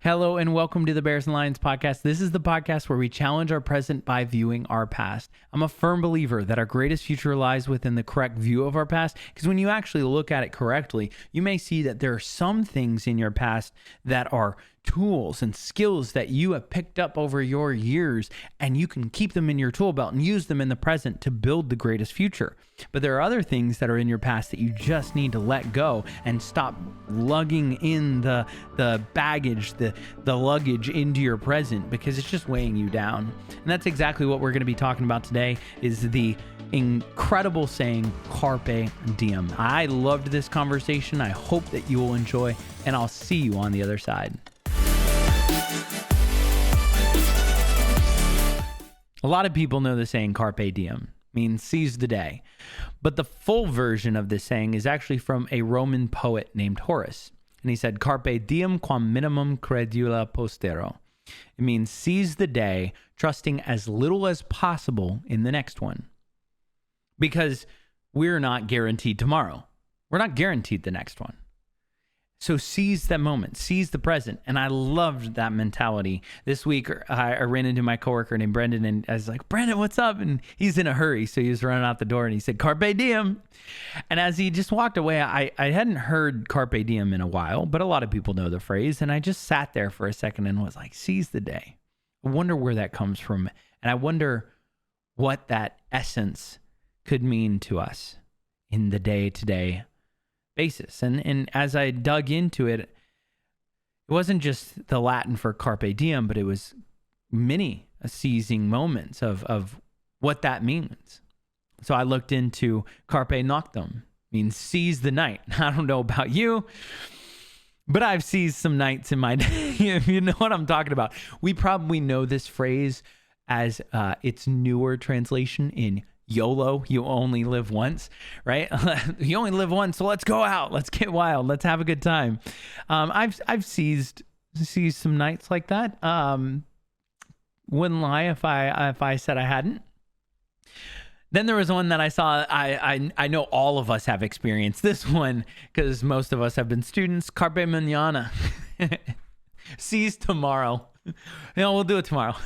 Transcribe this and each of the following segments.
Hello and welcome to the Bears and Lions podcast. This is the podcast where we challenge our present by viewing our past. I'm a firm believer that our greatest future lies within the correct view of our past, because when you actually look at it correctly, you may see that there are some things in your past that are tools and skills that you have picked up over your years, and you can keep them in your tool belt and use them in the present to build the greatest future. But there are other things that are in your past that you just need to let go and stop lugging in the baggage, the luggage into your present, because it's just weighing you down. And that's exactly what we're going to be talking about today, is the incredible saying Carpe Diem. I loved this conversation. I hope that you will enjoy, and I'll see you on the other side. A lot of people know the saying Carpe Diem, means seize the day. But the full version of this saying is actually from a Roman poet named Horace. And he said, Carpe diem quam minimum credula postero. It means seize the day, trusting as little as possible in the next one. Because we're not guaranteed tomorrow. We're not guaranteed the next one. So seize that moment, seize the present. And I loved that mentality. This week, I ran into my coworker named Brendan, and I was like, Brendan, what's up? And he's in a hurry. So he was running out the door and he said, Carpe Diem. And as he just walked away, I hadn't heard Carpe Diem in a while, but a lot of people know the phrase. And I just sat there for a second and was like, seize the day. I wonder where that comes from. And I wonder what that essence could mean to us in the day-to-day basis. And as I dug into it, it wasn't just the Latin for Carpe Diem, but it was many seizing moments of what that means. So I looked into Carpe Noctem, means seize the night. I don't know about you, but I've seized some nights in my day. You know what I'm talking about. We probably know this phrase as its newer translation in YOLO, you only live once, right? You only live once, so let's go out, let's get wild, let's have a good time. I've seized some nights like that. Wouldn't lie if I said I hadn't. Then there was one that I saw. I know all of us have experienced this one because most of us have been students. Carpe Manana, seize tomorrow. We'll do it tomorrow.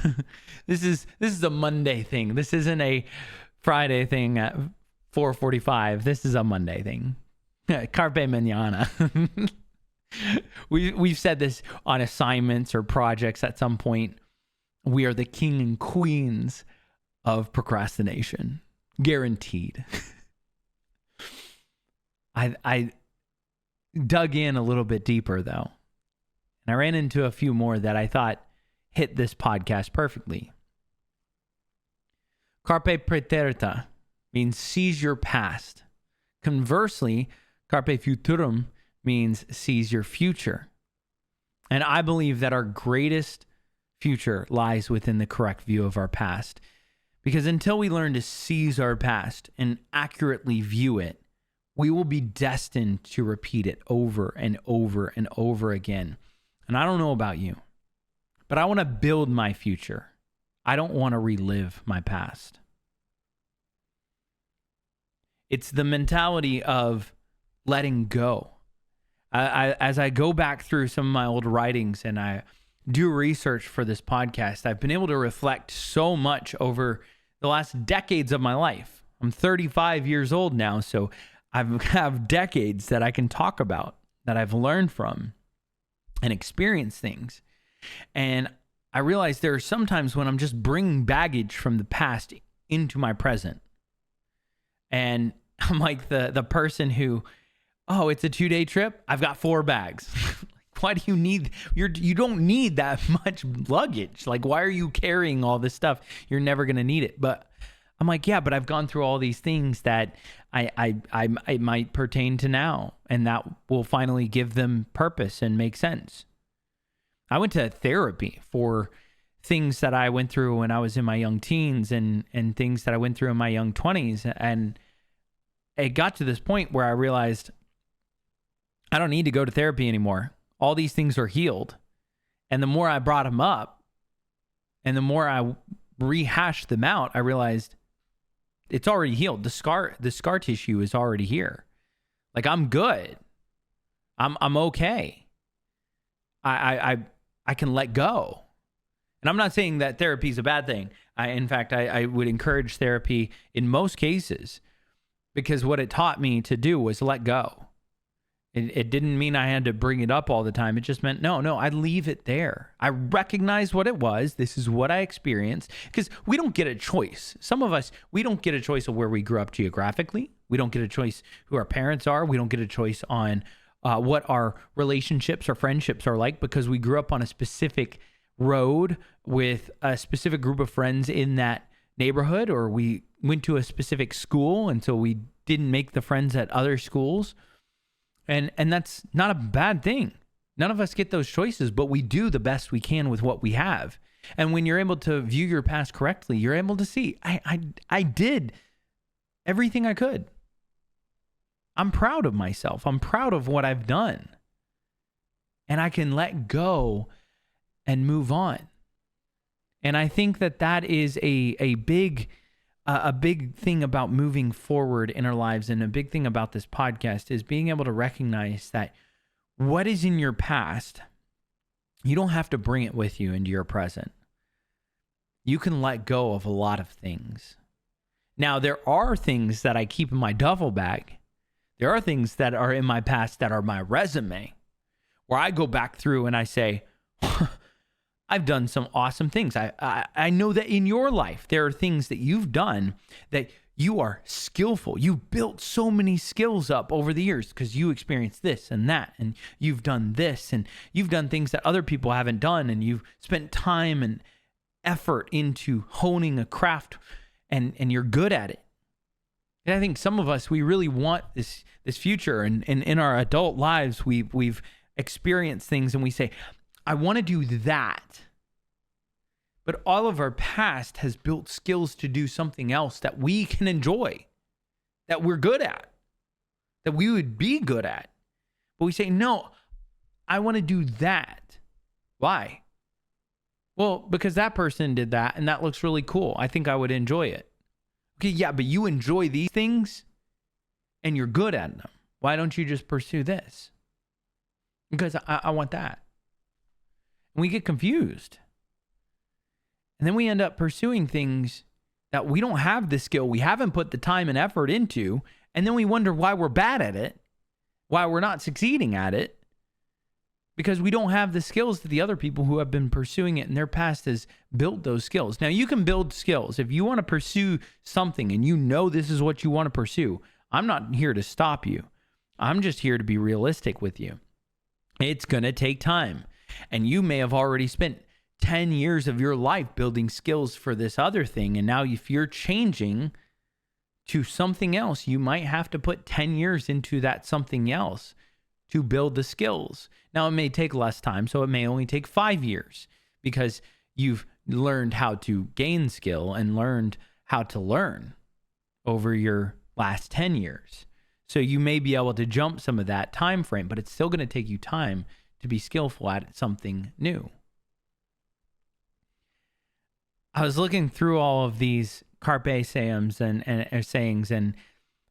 This is a Monday thing. This isn't a Friday thing at 4:45. This is a Monday thing. Carpe Manana. We've said this on assignments or projects at some point. We are the king and queens of procrastination. Guaranteed. I dug in a little bit deeper though. And I ran into a few more that I thought hit this podcast perfectly. Carpe Praeterita means seize your past. Conversely, Carpe Futurum means seize your future. And I believe that our greatest future lies within the correct view of our past. Because until we learn to seize our past and accurately view it, we will be destined to repeat it over and over and over again. And I don't know about you, but I want to build my future. I don't want to relive my past. It's the mentality of letting go. As I go back through some of my old writings and I do research for this podcast, I've been able to reflect so much over the last decades of my life. I'm 35 years old now, so I have decades that I can talk about, that I've learned from and experienced things. And I realize there are some times when I'm just bringing baggage from the past into my present. And I'm like the person who, oh, it's a 2-day trip. I've got 4 bags. Why do you need, you don't need that much luggage. Like, why are you carrying all this stuff? You're never going to need it. But I'm like, yeah, but I've gone through all these things that I might pertain to now. And that will finally give them purpose and make sense. I went to therapy for things that I went through when I was in my young teens and things that I went through in my young 20s. And it got to this point where I realized I don't need to go to therapy anymore. All these things are healed. And the more I brought them up and the more I rehashed them out, I realized it's already healed. The scar tissue is already here. Like, I'm good. I'm okay. I can let go. And I'm not saying that therapy is a bad thing. In fact, I would encourage therapy in most cases, because what it taught me to do was let go. It didn't mean I had to bring it up all the time. It just meant, no, I leave it there. I recognize what it was. This is what I experienced. Because we don't get a choice. Some of us, we don't get a choice of where we grew up geographically. We don't get a choice who our parents are. We don't get a choice on what our relationships or friendships are like, because we grew up on a specific road with a specific group of friends in that neighborhood, or we went to a specific school, and so we didn't make the friends at other schools. And that's not a bad thing. None of us get those choices, but we do the best we can with what we have. And when you're able to view your past correctly, you're able to see, I did everything I could. I'm proud of myself. I'm proud of what I've done. And I can let go and move on. And I think that is a big thing about moving forward in our lives, and a big thing about this podcast is being able to recognize that what is in your past, you don't have to bring it with you into your present. You can let go of a lot of things. Now, there are things that I keep in my duffel bag. There are things that are in my past that are my resume, where I go back through and I say, I've done some awesome things. I know that in your life, there are things that you've done that you are skillful. You've built so many skills up over the years because you experienced this and that, and you've done this, and you've done things that other people haven't done, and you've spent time and effort into honing a craft, and you're good at it. And I think some of us, we really want this future, and in our adult lives, we've experienced things, and we say, I want to do that. But all of our past has built skills to do something else that we can enjoy, that we're good at, that we would be good at. But we say, no, I want to do that. Why? Well, because that person did that, and that looks really cool. I think I would enjoy it. Okay, yeah, but you enjoy these things, and you're good at them. Why don't you just pursue this? Because I want that. And we get confused. And then we end up pursuing things that we don't have the skill, we haven't put the time and effort into, and then we wonder why we're bad at it, why we're not succeeding at it, because we don't have the skills that the other people who have been pursuing it in their past has built those skills. Now, you can build skills. If you want to pursue something and you know this is what you want to pursue, I'm not here to stop you. I'm just here to be realistic with you. It's going to take time. And you may have already spent 10 years of your life building skills for this other thing. And now if you're changing to something else, you might have to put 10 years into that something else to build the skills. Now, it may take less time, so it may only take 5 years because you've learned how to gain skill and learned how to learn over your last 10 years. So you may be able to jump some of that time frame, but it's still going to take you time to be skillful at something new. I was looking through all of these Carpe sayings and sayings, and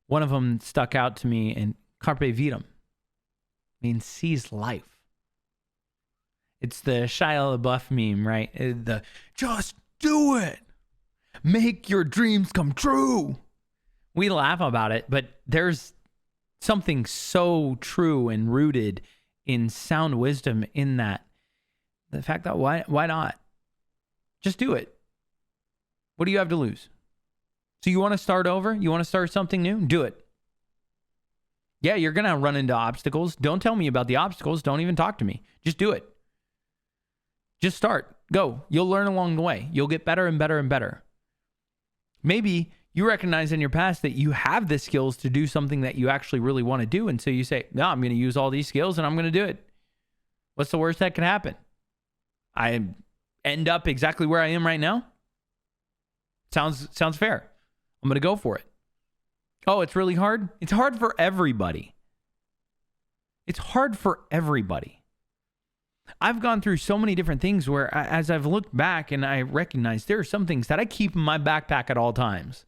one of them stuck out to me, and Carpe Vitam means seize life. It's the Shia LaBeouf meme, right? The just do it. Make your dreams come true. We laugh about it, but there's something so true and rooted in sound wisdom in that. The fact that why not? Just do it. What do you have to lose? So you want to start over? You want to start something new? Do it. Yeah, you're going to run into obstacles. Don't tell me about the obstacles. Don't even talk to me. Just do it. Just start. Go. You'll learn along the way. You'll get better and better and better. Maybe you recognize in your past that you have the skills to do something that you actually really want to do. And so you say, no, I'm going to use all these skills and I'm going to do it. What's the worst that can happen? I end up exactly where I am right now? Sounds fair. I'm going to go for it. Oh, it's really hard? It's hard for everybody. It's hard for everybody. I've gone through so many different things where as I've looked back and I recognize there are some things that I keep in my backpack at all times.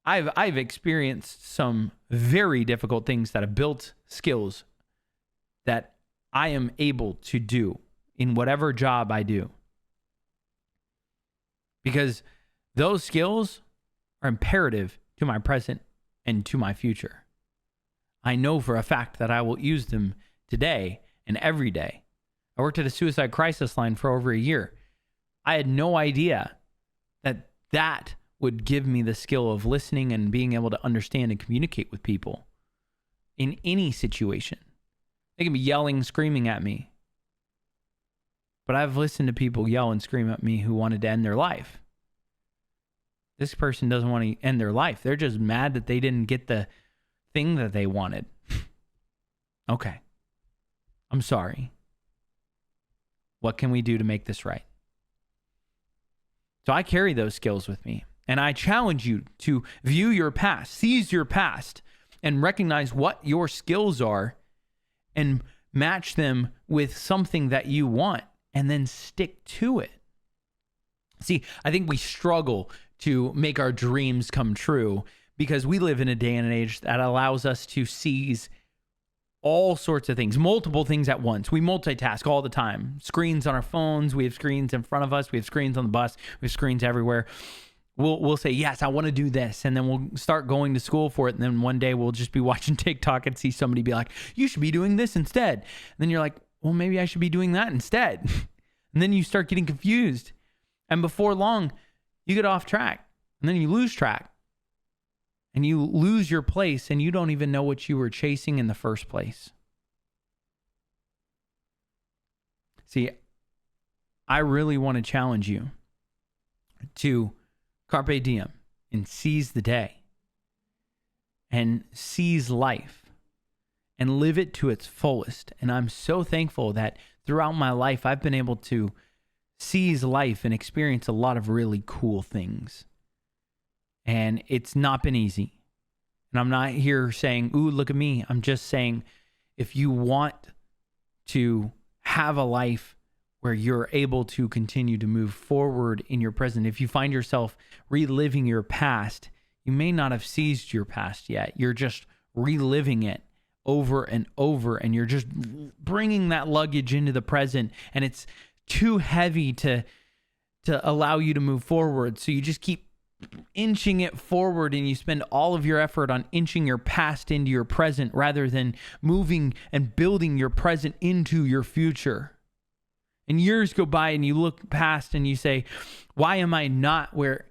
I've experienced some very difficult things that have built skills that I am able to do in whatever job I do. Because those skills are imperative to my present and to my future. I know for a fact that I will use them today and every day. I worked at a suicide crisis line for over a year. I had no idea that that would give me the skill of listening and being able to understand and communicate with people in any situation. They can be yelling, screaming at me. But I've listened to people yell and scream at me who wanted to end their life. This person doesn't want to end their life. They're just mad that they didn't get the thing that they wanted. Okay. I'm sorry. What can we do to make this right? So I carry those skills with me. And I challenge you to view your past, seize your past, and recognize what your skills are and match them with something that you want and then stick to it. See, I think we struggle to make our dreams come true because we live in a day and age that allows us to seize all sorts of things, multiple things at once. We multitask all the time. Screens on our phones. We have screens in front of us. We have screens on the bus. We have screens everywhere. We'll say, yes, I want to do this. And then we'll start going to school for it. And then one day we'll just be watching TikTok and see somebody be like, you should be doing this instead. And then you're like, well, maybe I should be doing that instead. And then you start getting confused. And before long, you get off track. And then you lose track. And you lose your place and you don't even know what you were chasing in the first place. See, I really want to challenge you to Carpe Diem and seize the day and seize life and live it to its fullest. And I'm so thankful that throughout my life, I've been able to seize life and experience a lot of really cool things. And it's not been easy. And I'm not here saying, ooh, look at me. I'm just saying, if you want to have a life where you're able to continue to move forward in your present, if you find yourself reliving your past, you may not have seized your past yet. You're just reliving it over and over, and you're just bringing that luggage into the present, and it's too heavy to allow you to move forward. So you just keep inching it forward, and you spend all of your effort on inching your past into your present rather than moving and building your present into your future. And years go by and you look past and you say, why am I not where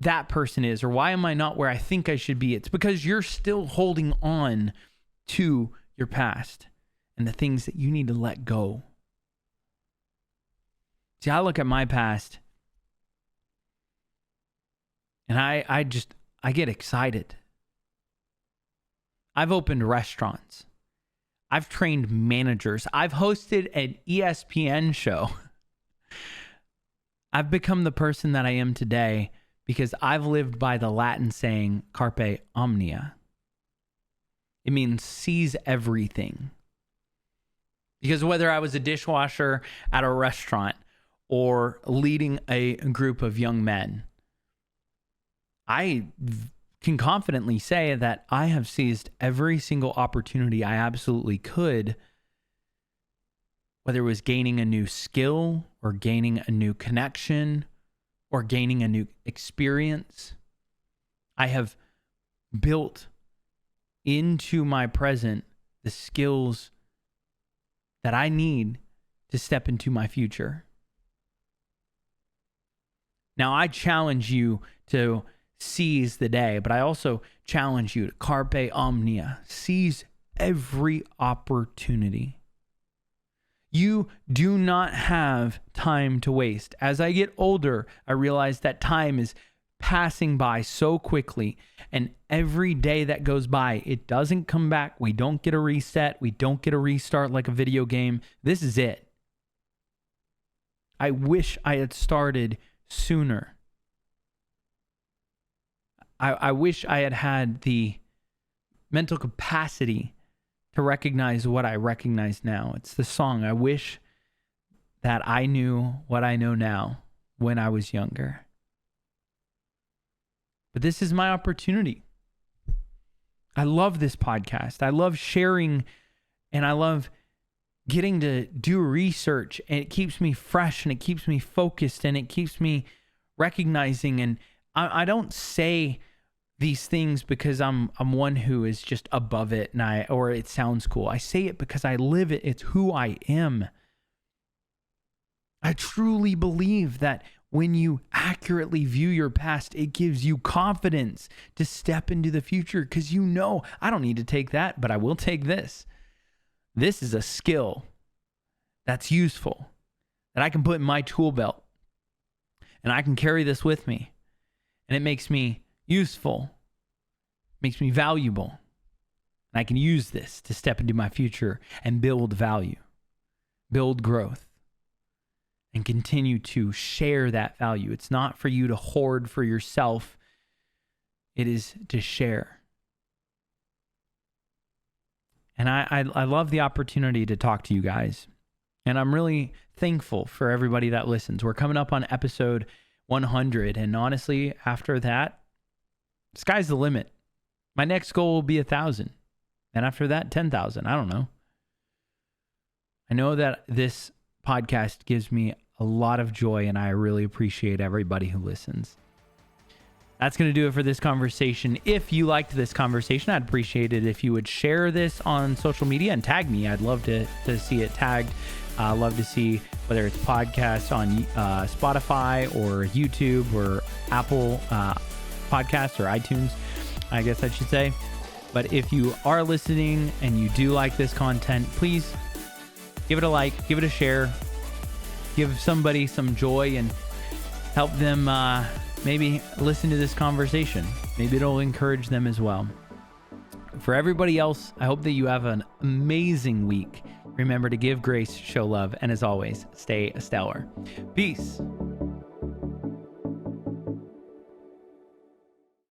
that person is? Or why am I not where I think I should be? It's because you're still holding on to your past and the things that you need to let go. See, I look at my past and I get excited. I've opened restaurants. I've trained managers. I've hosted an ESPN show. I've become the person that I am today because I've lived by the Latin saying, Carpe Omnia. It means seize everything. Because whether I was a dishwasher at a restaurant or leading a group of young men, I can confidently say that I have seized every single opportunity I absolutely could, whether it was gaining a new skill or gaining a new connection or gaining a new experience. I have built into my present the skills that I need to step into my future. Now, I challenge you to seize the day, but I also challenge you to Carpe Omnia. Seize every opportunity. You do not have time to waste. As I get older, I realize that time is passing by so quickly, and every day that goes by, it doesn't come back. We don't get a reset. We don't get a restart like a video game. This is it. I wish I had started sooner. I wish I had had the mental capacity to recognize what I recognize now. It's the song. I wish that I knew what I know now when I was younger. But this is my opportunity. I love this podcast. I love sharing, and I love getting to do research, and it keeps me fresh and it keeps me focused and it keeps me recognizing. And I don't say these things because I'm one who is just above it or it sounds cool. I say it because I live it. It's who I am. I truly believe that when you accurately view your past, it gives you confidence to step into the future, because you know, I don't need to take that, but I will take this. This is a skill that's useful, that I can put in my tool belt, and I can carry this with me, and it makes me useful, makes me valuable, and I can use this to step into my future and build value, build growth, and continue to share that value. It's not for you to hoard for yourself. It is to share. And I love the opportunity to talk to you guys. And I'm really thankful for everybody that listens. We're coming up on episode 100. And honestly, after that, sky's the limit. My next goal will be 1,000. And after that, 10,000. I don't know. I know that this podcast gives me a lot of joy, and I really appreciate everybody who listens. That's going to do it for this conversation. If you liked this conversation, I'd appreciate it if you would share this on social media and tag me. I'd love to see it tagged. Love to see whether it's podcasts on Spotify or YouTube or Apple Podcasts or iTunes, I guess I should say. But if you are listening and you do like this content, please give it a like, give it a share, give somebody some joy, and help them maybe listen to this conversation. Maybe it'll encourage them as well. For everybody else, I hope that you have an amazing week. Remember to give grace, show love, and as always, stay stellar. Peace.